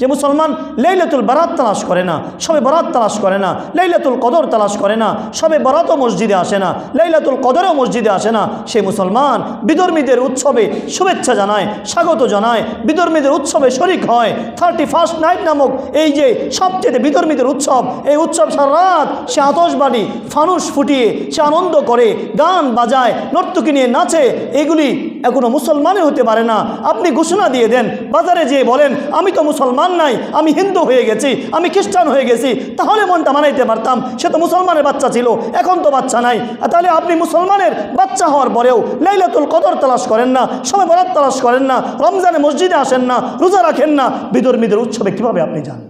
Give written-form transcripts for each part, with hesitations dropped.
যে মুসলমান লাইলাতুল বারাত তালাশ করে না, সবে বরাত তালাশ করে না, লাইলাতুল কদর তালাশ করে না, সবে বরাতও মসজিদে আসে না, লাইলাতুল কদরও মসজিদে আসে না, সেই মুসলমান বিধর্মীদের উৎসবে শুভেচ্ছা জানায়, স্বাগত জানায়, বিধর্মীদের উৎসবে শরিক হয়। 31st নাইট নামক এই যে সবচেয়ে বিধর্মীদের উৎসব, এই উৎসব সারা রাত সে আতশবাড়ি ফানুস ফুটিয়ে সে আনন্দ করে, গান বাজায়, নর্তকী নিয়ে নাচে। এগুলি এখনো মুসলমানই হতে পারে না। আপনি ঘোষণা দিয়ে দেন, বাজারে যেয়ে বলেন আমি তো মুসলমান নাই, আমি হিন্দু হয়ে গেছি, আমি খ্রিস্টান হয়ে গেছি, তাহলে মনটা মানাইতে পারতাম, সে তো মুসলমানের বাচ্চা ছিল, এখন তো বাচ্চা নাই। তাহলে আপনি মুসলমানের বাচ্চা হওয়ার পরেও লাইলাতুল কদর তালাশ করেন না, শবে বরাত তালাশ করেন না, রমজানে মসজিদে আসেন না, রোজা রাখেন না, বিধর্মীদের উৎসবে কিভাবে আপনি যান?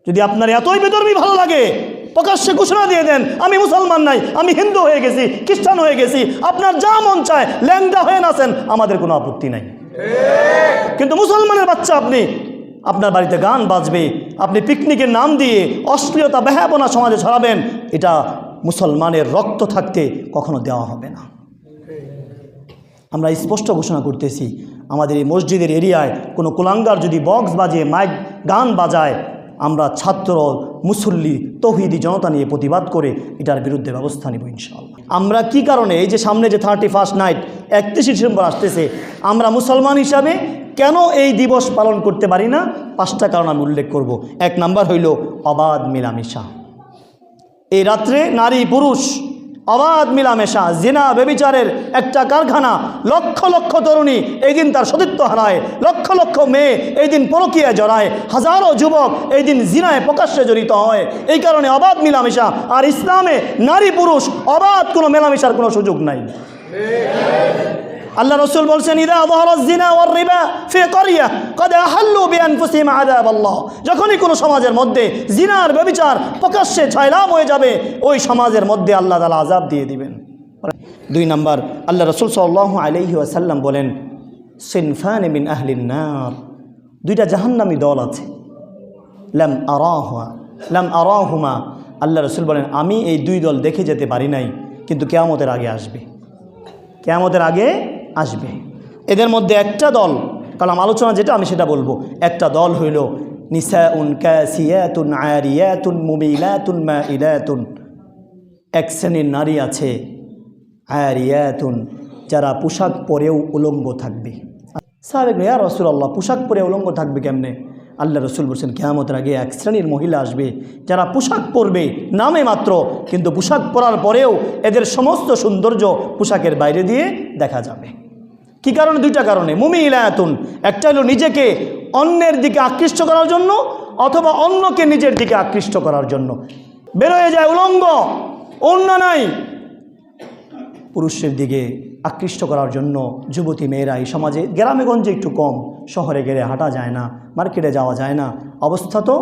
যদি আপনার এতই বিধর্মী ভালো লাগে, প্রকাশ্যে ঘোষণা দিয়ে দেন আমি মুসলমান নাই, আমি হিন্দু হয়ে গেছি, খ্রিস্টান হয়ে গেছি, আপনার যা মন চায় ল্যাংড়া হয়ে নাচেন, আমাদের কোনো আপত্তি নাই। কিন্তু মুসলমানের বাচ্চা আপনি, আপনার বাড়িতে গান বাজবে, আপনি পিকনিকের নাম দিয়ে অশ্লীলতা বেহায়াপনা সমাজে ছড়াবেন, এটা মুসলমানের রক্ত থাকতে কখনো দেওয়া হবে না। আমরা স্পষ্ট ঘোষণা করতেছি, আমাদের এই মসজিদের এরিয়ায় কোনো কুলাঙ্গার যদি বক্স বাজিয়ে মাইক গান বাজায়, আমরা ছাত্র মুসল্লি তৌহিদি জনতা নিয়ে প্রতিবাদ করে এটার বিরুদ্ধে ব্যবস্থা নেব ইনশাআল্লাহ। আমরা কি কারণে এই যে সামনে যে 31st নাইট 31 ডিসেম্বর আসতেছে, আমরা মুসলমান হিসাবে কেন এই দিবস পালন করতে পারি না? 5টা কারণ আমি উল্লেখ করব। 1 নাম্বার হইল অবাধ মিলামেশা। এই রাত্রে নারী পুরুষ অবাধ মিলামেশা, জিনা ব্যভিচারের একটা কারখানা। লক্ষ লক্ষ তরুণী এই দিন তার সতীত্ব হারায়, লক্ষ লক্ষ মেয়ে এই দিন পরকীয়ায় জড়ায়, হাজারো যুবক এই দিন জিনায় প্রকাশ্যে জড়িত হয়। এই কারণে অবাধ মিলামেশা। আর ইসলামে নারী পুরুষ অবাধ কোনো মেলামেশার কোনো সুযোগ নাই। আল্লাহ রসুল বলছেন, ইদা যাহারাজ জিনা ওয়ার রিবা ফি ক্বরিয়া ক্বাদ আহাল্লু বিআনফুসিহিম আযাবাল্লাহ। যখনই কোনো সমাজের মধ্যে জিনার ব্যভিচার প্রকাশ্যে ছয়লাভ হয়ে যাবে, ওই সমাজের মধ্যে আল্লাহ তাআলা আযাব দিয়ে দিবেন। 2 নাম্বার, আল্লাহ রসুল সাল্লাল্লাহু আলাইহি ওয়াসাল্লাম বলেন, সিনফানি মিন আহলিন নার, 2টা জাহান্নামী দল আছে। লাম আরাহুমা, আল্লাহ রসুল বলেন আমি এই 2 দল দেখে যেতে পারি নাই, কিন্তু কিয়ামতের আগে আসবে, কিয়ামতের আগে আসবে। এদের মধ্যে একটা দল, কালাম আলোচনা যেটা আমি সেটা বলবো, একটা দল হইল নিসাউন কাসিয়াতুন আরিয়াতুন মুমিলাতুন মাইলাতুন। এক শ্রেণীর নারী আছে আরিয়াতুন, যারা পোশাক পরেও উলঙ্গ থাকবে। সাহাবে ইয়া রাসূলুল্লাহ, পোশাক পরে উলঙ্গ থাকবে কেমনে? আল্লাহ রসুল বলছেন কিয়ামতের আগে এক শ্রেণীর মহিলা আসবে, যারা পোশাক পরবে নামে মাত্র, কিন্তু পোশাক পরার পরেও এদের সমস্ত সৌন্দর্য পোশাকের বাইরে দিয়ে দেখা যাবে। কি কারণে? 2টা কারণে। মুমিলাতুন, একটা হলো নিজেকে অন্যের দিকে আকৃষ্ট করার জন্য, অথবা অন্যকে নিজের দিকে আকৃষ্ট করার জন্য বের হয়ে যায় উলঙ্গ, ওড়না নাই, পুরুষের দিকে আকৃষ্ট করার জন্য যুবতী মেয়েরা এই সমাজে, গ্রামে গঞ্জে একটু কম, শহরে গেলে হাঁটা যায় না, মার্কেটে যাওয়া যায় না, অবস্থা তো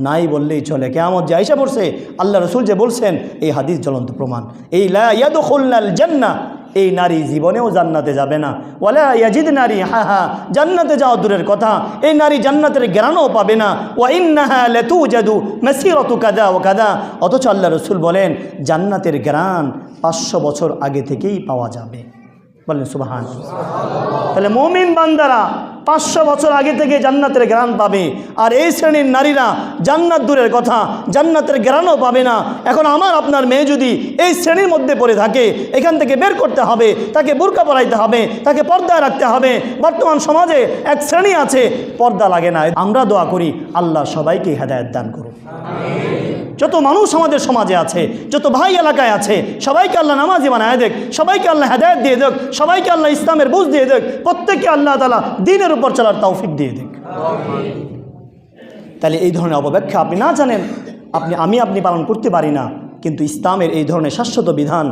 নাই বললেই চলে। কিয়ামত যে আইসা পড়ছে, আল্লাহ রসুল যে বলছেন, এই হাদিস জ্বলন্ত প্রমাণ। এই লা ইয়াদখুলনাল জান্নাহ, এই নারী জীবনেও জান্নাতে যাবে না। ওয়ালা ইয়াজিদ নারী হা, জান্নাতে যাওয়া দূরের কথা, এই নারী জান্নাতের ঘ্রাণও পাবে না। ওয়া ইন্নাহা লাতুজাদু মাসিরাতু কাযা ওয়া কাযা, অথচ আল্লাহ রসুল বলেন জান্নাতের ঘ্রাণ 500 বছর আগে থেকেই পাওয়া যাবে। বলেন সুবহানাল্লাহ। তাহলে মুমিন বান্দারা 500 বছর আগে থেকে জান্নাতের ঘ্রাণ পাবে, আর এই শ্রেণীর নারীরা জান্নাত দূরের কথা, জান্নাতের ঘ্রাণও পাবে না। এখন আমার আপনার মেয়ে যদি এই শ্রেণীর মধ্যে পড়ে থাকে, এখান থেকে বের করতে হবে, তাকে বোরকা পরাইতে হবে, তাকে পর্দায় রাখতে হবে। বর্তমান সমাজে এক শ্রেণী আছে পর্দা লাগে না। আমরা দোয়া করি আল্লাহ সবাইকে হেদায়েত দান করুন। যত মানুষ আমাদের সমাজে আছে, যত ভাই এলাকায় আছে, সবাইকে আল্লাহ নামাজি বানায় দেখ, সবাইকে আল্লাহ হেদায়েত দিয়ে দেখ, সবাইকে আল্লাহ ইসলামের বুঝ দিয়ে দেখ, প্রত্যেককে আল্লাহ তাআলা দ্বীনের উপর চলার তৌফিক দিয়ে দেখ। তাহলে এই ধরনের অপব্যাখ্যা আপনি না জানেন, আপনি পালন করতে পারি না, কিন্তু ইসলামের এই ধরনের শাশ্বত বিধান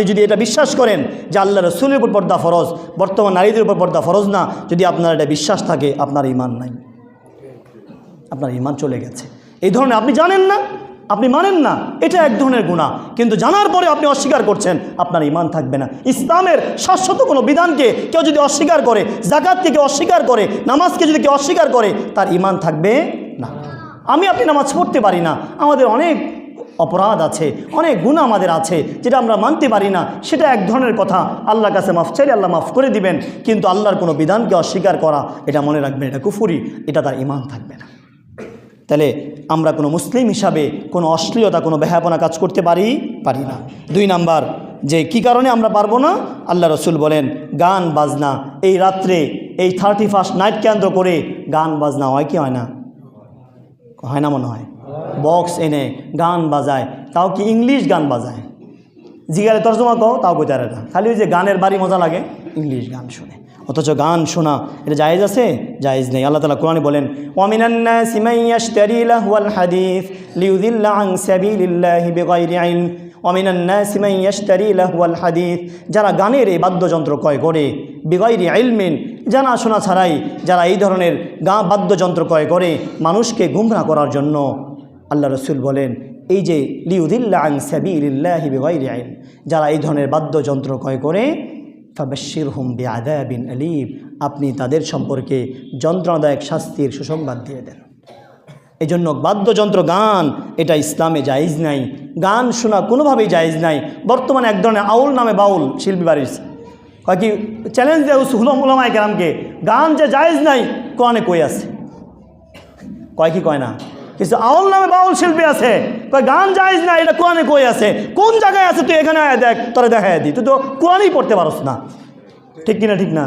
যদি এটা বিশ্বাস করেন যে আল্লাহ রসুলের উপর পর্দা ফরজ, বর্তমান নারীদের উপর পর্দা ফরজ না, যদি আপনার এটা বিশ্বাস থাকে, আপনার ঈমান নাই, আপনার ঈমান চলে গেছে। এই ধরনের আপনি জানেন না, আপনি মানেন না, এটা এক ধরনের গুনাহ, কিন্তু জানার পরে আপনি অস্বীকার করছেন, আপনার ঈমান থাকবে না। ইসলামের শাশ্বত কোনো বিধানকে কেউ যদি অস্বীকার করে, যাকাতকে কেউ অস্বীকার করে, নামাজকে যদি কেউ অস্বীকার করে, তার ঈমান থাকবে না। আপনি নামাজ পড়তে পারি না, আমাদের অনেক অপরাধ আছে, অনেক গুনাহ আমাদের আছে যেটা আমরা মানতে পারি না, সেটা এক ধরনের কথা। আল্লাহর কাছে মাফ চাইলে আল্লাহ মাফ করে দিবেন, কিন্তু আল্লাহর কোনো বিধানকে অস্বীকার করা, এটা মনে রাখবেন, এটা কুফরি, এটা তার ঈমান থাকবে না। তাহলে আমরা কোনো মুসলিম হিসাবে কোনো অশ্লীলতা, কোনো বেহায়াপনা কাজ করতে পারি না। 2 নাম্বার, যে কি কারণে আমরা পারবো না, আল্লাহ রসুল বলেন গান বাজনা। এই রাত্রে এই 31st নাইট কেন্দ্র করে গান বাজনা হয় কি হয় না? হয় না মনে হয়? বক্স এনে গান বাজায়, তাও কি ইংলিশ গান বাজায়, জিগারে তর্জমা কও তাও কইতে পারে না, খালি ওই যে গানের বাড়ি মজা লাগে, ইংলিশ গান শুনে। অথচ গান শোনা এটা জায়েজ আছে? জায়েজ নেই। আল্লাহ তাআলা কোরআনে বলেন ওয়ামিনান নাসি মান ইয়াশতারি লাহওয়াল হাদিস লিয়ুযিল্লা আন সাবিলিল্লাহি বিগাইরি ইলম ওয়ামিনান নাসি মান ইয়াশতারি লাহওয়াল হাদিস, যারা গানের এই বাদ্যযন্ত্র ক্রয় করে, বিগাইরি ইলমিন, জানাশোনা ছাড়াই যারা এই ধরনের বাদ্যযন্ত্র ক্রয় করে মানুষকে গুমরাহ করার জন্য, আল্লাহ রসুল বলেন এই যে লিয়ুযিল্লা আন সাবিলিল্লাহি বিগাইরি ইলম, যারা এই ধরনের বাদ্যযন্ত্র ক্রয় করে, ফাবাশশিরহুম বিআযাবিন আলীম, আপনি তাদের সম্পর্কে যন্ত্রণাদায়ক শাস্তির সুসংবাদ দিয়ে দেন। এই জন্য বাদ্যযন্ত্র গান এটা ইসলামে জায়েজ নাই, গান শোনা কোনোভাবেই জায়েজ নাই। বর্তমানে এক ধরনের আউল নামে বাউল শিল্পী বাড়িছে, কয় কি চ্যালেঞ্জ দেয় উলামায়ে কেরামকে, গান যে জায়েজ নাই কোরআনে কই আছে? কয় কি কয় না? কিছু আউল নামে বাউল শিল্পী আছে, কয় গান জায়েজ না, এটা কোরআনে কই আছে? কোন জায়গায় আছে? তুই এখানে আয় দেখ, তোরে দেখায় দিই, তুই তো কোরআনই পড়তে পারস না। ঠিক কিনা? ঠিক না?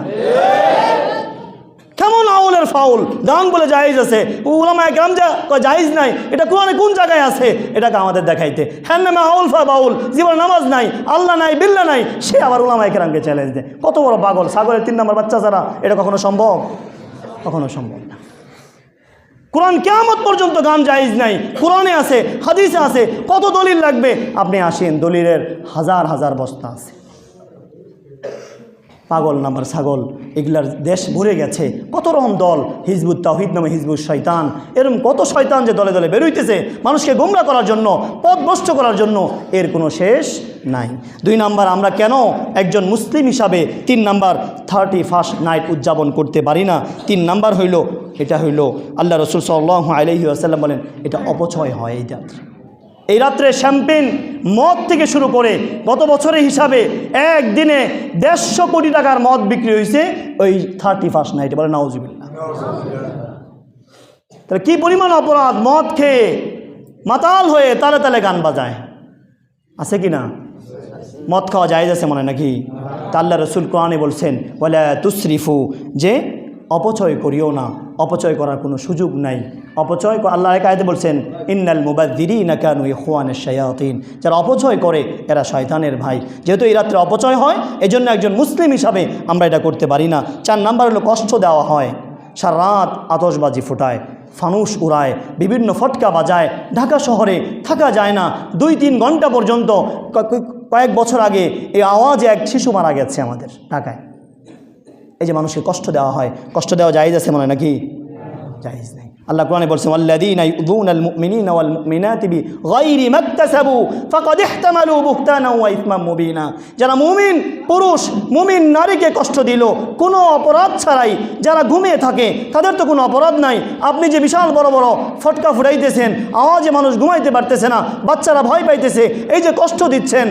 কেমন আউলের ফাউল, গান বলে জায়েজ আছে, উলামায়ে কেরাম যা কয় জায়েজ নাই, এটা কোরআনে কোন জায়গায় আছে? এটাকে আমাদের দেখাইতে। হ্যাঁ নামে আউল ফা বাউল, জীবনে নামাজ নাই, আল্লাহ নাই, বিল্লাহ নাই, সে আবার উলামায়ে কেরামকে চ্যালেঞ্জ দেয়। কত বড় পাগল! ছাগলের 3 নম্বর বাচ্চা ছাড়া এটা কখনো সম্ভব? কখনো সম্ভব না। কোরআন কিয়ামত পর্যন্ত গান জায়েজ নাই, কোরআনে আছে, হাদিসে আছে। কত দলিল লাগবে? আপনি আসেন, দলিলের হাজার হাজার বস্তা আছে। পাগল নাম্বার ছাগল, এগুলার দেশ ভরে গেছে। কত রকম দল, হিজবুত তাওহীদ নামে হিজবুত শয়তান, এরকম কত শয়তান যে দলে দলে বেরোইতেছে মানুষকে গোমরা করার জন্য, পথভ্রষ্ট করার জন্য, এর কোনো শেষ নাই। 2 নাম্বার, আমরা কেন একজন মুসলিম হিসাবে 3 নাম্বার 31st নাইট উদযাপন করতে পারি না? 3 নাম্বার হইল, এটা হইল আল্লাহ রসুল সাল্লাল্লাহু আলাইহি ওয়াসাল্লাম বলেন এটা অপচয় হয়। এই রাত্রে শ্যাম্পেন মদ থেকে শুরু করে গত বছরের হিসাবে একদিনে 150 কোটি টাকার মদ বিক্রি হয়েছে ওই 31st নাইটে। বলে নাউজুবিল্লাহ। তাহলে কি পরিমাণ অপরাধ! মদ খেয়ে মাতাল হয়ে তালে তালে গান বাজায়, আছে কি না? মদ খাওয়া জায়েজ আছে মনে নাকি? তা আল্লাহ রসুল কোরআনে বলছেন ওয়ালা তুসরিফু, যে অপচয় করিও না, অপচয় করার কোনো সুযোগ নাই। অপচয় আল্লাহ এক আয়াতে বলছেন ইন্নাল মুবাযযিরিনা কানু ইখওয়ানাশ শায়াতিন, যারা অপচয় করে এরা শয়তানের ভাই। যেহেতু এই রাত্রে অপচয় হয়, এজন্য একজন মুসলিম হিসাবে আমরা এটা করতে পারি না। 4 নাম্বার হলো কষ্ট দেওয়া হয়। সারা রাত আতশবাজি ফোটায়, ফানুস উড়ায়, বিভিন্ন ফটকা বাজায়, ঢাকা শহরে থাকা যায় না। 2-3 ঘন্টা পর্যন্ত, কয়েক বছর আগে এই আওয়াজে এক শিশু মারা গেছে আমাদের ঢাকায়। এই যে মানুষকে কষ্ট দেওয়া হয়, কষ্ট দেওয়া জায়েজ আছে মনে নাকি? জায়েজ নেই। আল্লাহ কোরআনে বলছেন ওয়াল্লাযীনা ইউযুনাল মুমিনিনা ওয়াল মুমিনাতি বিগাইরি মাকতাসাবু ফাকাদ ইহতামালু বুহতানাও ওয়া ইসমান মুবিনা, যারা মুমিন পুরুষ, মুমিন নারীকে কষ্ট দিল কোনো অপরাধ ছাড়াই, যারা ঘুমিয়ে থাকে তাদের তো কোনো অপরাধ নাই। আপনি যে বিশাল বড় বড় ফটকা ফুটাইতেছেন, আওয়াজে মানুষ ঘুমাইতে পারতেছে না, বাচ্চারা ভয় পাইতেছে, এই যে কষ্ট দিচ্ছেন,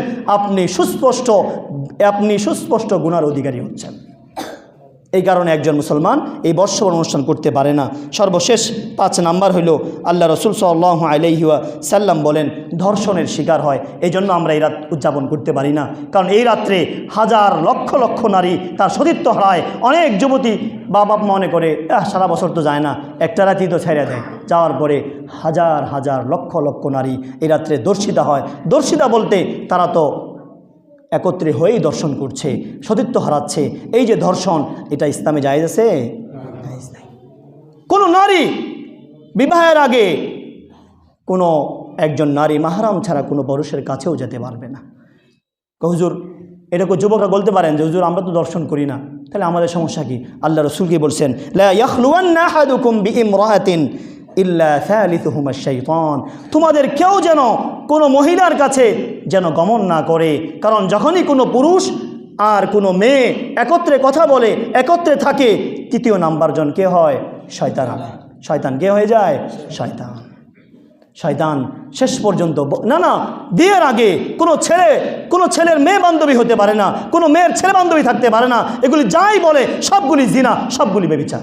আপনি সুস্পষ্ট গুনার অধিকারী হচ্ছেন। এই কারণে একজন মুসলমান এই বর্ষবরণ অনুষ্ঠান করতে পারে না। সর্বশেষ 5 নাম্বার হইল আল্লাহ রসুল সাল্লাল্লাহু আলাইহি ওয়াসাল্লাম বলেন ধর্ষণের শিকার হয়, এই জন্য আমরা এই রাত উদযাপন করতে পারি না। কারণ এই রাত্রে হাজার লক্ষ লক্ষ নারী তার সতীত্ব হারায়। অনেক যুবতী বাবা মনে করে সারা বছর তো যায় না, একটা রাতই তো ছেড়ে দেয়, যাওয়ার পরে হাজার হাজার লক্ষ লক্ষ নারী এই রাত্রে দর্শিতা হয়। দর্শিতা বলতে তারা তো একত্রে হয়েই দর্শন করছে, সতীত্ব হারাচ্ছে। এই যে ধর্ষণ, এটা ইসলামে জায়েজ আছে? জায়েজ নাই। কোনো নারী বিবাহের আগে কোনো একজন নারী মাহরাম ছাড়া কোনো পুরুষের কাছেও যেতে পারবে না। হুজুর, এটাকে যুবকরা বলতে পারেন যে হুজুর আমরা তো দর্শন করি না, তাহলে আমাদের সমস্যা কি? আল্লাহ রসুল কি বলছেন? লা ইয়াখলুওয়ান্না আহাদুকুম বিইমরাআতিন ইল্লা সালিসুহুমা শাইতান, তোমাদের কেউ যেন কোনো মহিলার কাছে যেন গমন না করে, কারণ যখনই কোনো পুরুষ আর কোনো মেয়ে একত্রে কথা বলে, একত্রে থাকে, 3য় নাম্বার জন কে হয়? শয়তান। শয়তান কে হয়ে যায়? শয়তান। শয়তান শেষ পর্যন্ত না বিয়ের আগে কোনো ছেলের মেয়ে বান্ধবী হতে পারে না, কোনো মেয়ের ছেলে বান্ধবী থাকতে পারে না। এগুলি যাই বলে সবগুলি জিনা, সবগুলি ব্যভিচার।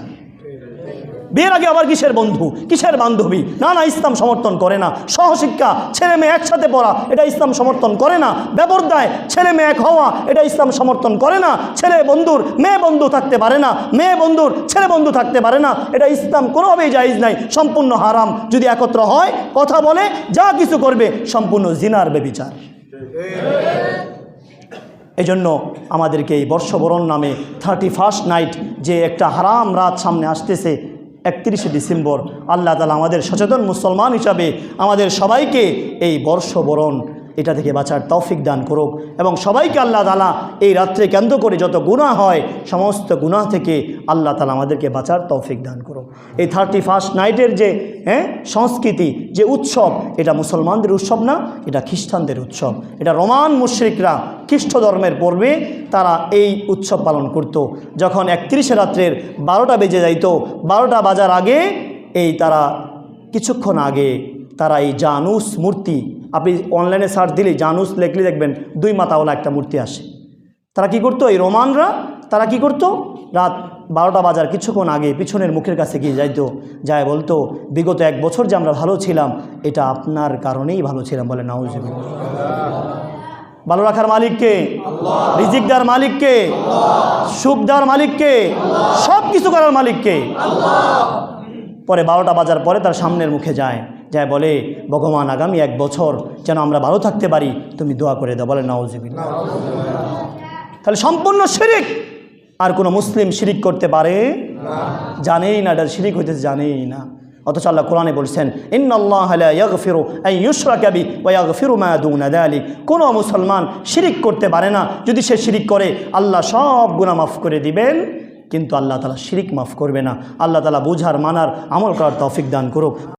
বিয়ের আগে আবার কিসের বন্ধু, কিসের বান্ধবী? না, ইসলাম সমর্থন করে না। সহশিক্ষা, ছেলে মেয়ে একসাথে পড়া, এটা ইসলাম সমর্থন করে না। বেপরদায় ছেলে মেয়ে এক হওয়া, এটা ইসলাম সমর্থন করে না। ছেলে বন্ধুর মেয়ে বন্ধু থাকতে পারে না, মেয়ে বন্ধুর ছেলে বন্ধু থাকতে পারে না, এটা ইসলাম কোনোভাবেই জায়েজ নাই, সম্পূর্ণ হারাম। যদি একত্র হয়, কথা বলে, যা কিছু করবে, সম্পূর্ণ জিনার ব্যভিচার। এজন্য আমাদেরকে এই বর্ষবরণ নামে 31st নাইট, যে একটা হারাম রাত সামনে আসতেছে, 31শে ডিসেম্বর, আল্লাহ তাআলা আমাদের সচেতন মুসলমান হিসাবে আমাদের সবাইকে এই বর্ষবরণ এটা থেকে বাঁচার তৌফিক দান করুক, এবং সবাইকে আল্লাহ তাআলা এই রাত্রে কেন্দ্র করে যত গুনাহ হয় সমস্ত গুনাহ থেকে আল্লাহ তাআলা আমাদেরকে বাঁচার তৌফিক দান করুক। এই 31st নাইটের যে সংস্কৃতি, যে উৎসব, এটা মুসলমানদের উৎসব না, এটা খ্রিস্টানদের উৎসব। এটা রোমান মুশরিকরা খ্রিস্ট ধর্মের পূর্বে তারা এই উৎসব পালন করত। যখন 31শে রাত্রের 12টা বেজে যাইত, 12টা বাজার আগে তারা কিছুক্ষণ আগে তারা এই জানুস মূর্তি, আপনি অনলাইনে সার্চ দিলেই জানুস লেখলে দেখবেন 2 মাথাওয়ালা একটা মূর্তি আসে। তারা কি করতো, এই রোমানরা তারা কি করতো, রাত 12টা বাজার কিছুক্ষণ আগে পিছনের মুখের কাছে গিয়ে যাইতো, যায় বলতো, বিগত 1 বছর যে আমরা ভালো ছিলাম, এটা আপনার কারণেই ভালো ছিলাম। বলে নাউজুবিল্লাহ। ভালো রাখার মালিককে, রিজিক দেওয়ার মালিককে, সুখ দেওয়ার মালিককে, সব কিছু করার মালিককে। পরে 12টা বাজার পরে তার সামনের মুখে যায় বলে, ভগবান আগামী 1 বছর যেন আমরা ভালো থাকতে পারি, তুমি দোয়া করে দাও। বলে নাউজুবিল্লাহ। তাহলে সম্পূর্ণ শিরিক। আর কোনো মুসলিম শিরিক করতে পারে জানেই না, এটা শিরিক হইতেছে জানেই না। অথচ আল্লাহ কোরআনে বলছেন, ইন্নাল্লাহা লা ইয়াগফিরু আন ইউশরাকা বিহি ওয়া ইয়াগফিরু মা দুনা যালিক। কোনো মুসলমান শিরিক করতে পারে না। যদি সে শিরিক করে, আল্লাহ সব গুনাহ মাফ করে দিবেন, কিন্তু আল্লাহ তাআলা শিরিক মাফ করবে না। আল্লাহ তাআলা বুঝার, মানার, আমল করার তৌফিক দান করুক।